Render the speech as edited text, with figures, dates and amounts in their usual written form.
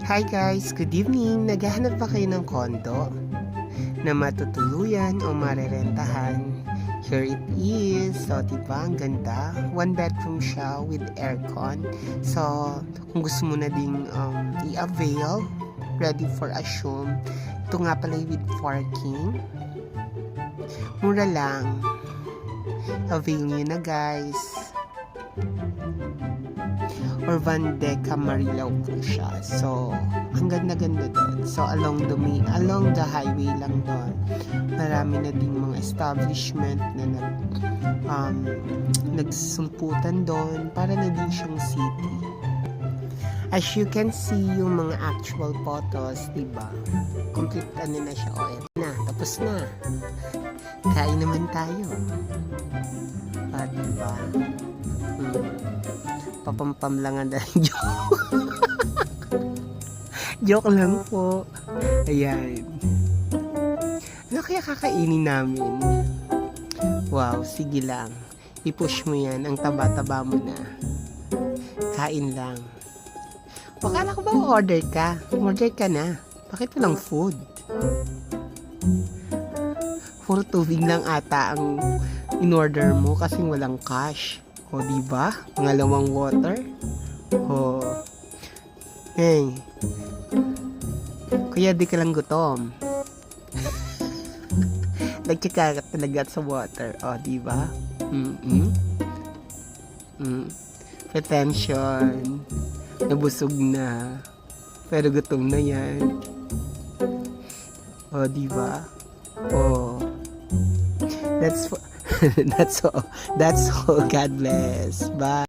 Hi guys, good evening. Naghahanap ba kayo ng kondo na matutuluyan o marerentahan? Here it is. So, diba? Ang ganda. One bedroom siya with aircon. So, kung gusto mo na ding i-avail, ready for assume. Ito nga pala with parking. Mura lang. Avail nyo na guys. Or Van Deca Marilao po siya. So, ang ganda-ganda doon. So, along the highway lang doon. Marami na ding mga establishment na nagsulputan doon para na din siyang city. As you can see, yung mga actual photos, diba? Complete na siya. O, eto na. Tapos na. Kain naman tayo. Diba? Papampam lang ang joke. Joke lang po. Ayan. Ano kaya kakainin namin? Wow, sige lang. I-push mo yan. Ang taba-taba mo na. Kain lang. Akala ko ba order ka? Order ka na. Bakit walang food? Puro tubig lang ata ang in-order mo kasi walang cash. O, diba? Pangalawang water. O. Hey. Kuya, di ka lang gutom. Nagtsaka ka talaga sa water. O, diba? Pretension. Nabusog na. Pero gutom na yan. O, diba? O. That's all. God bless. Bye.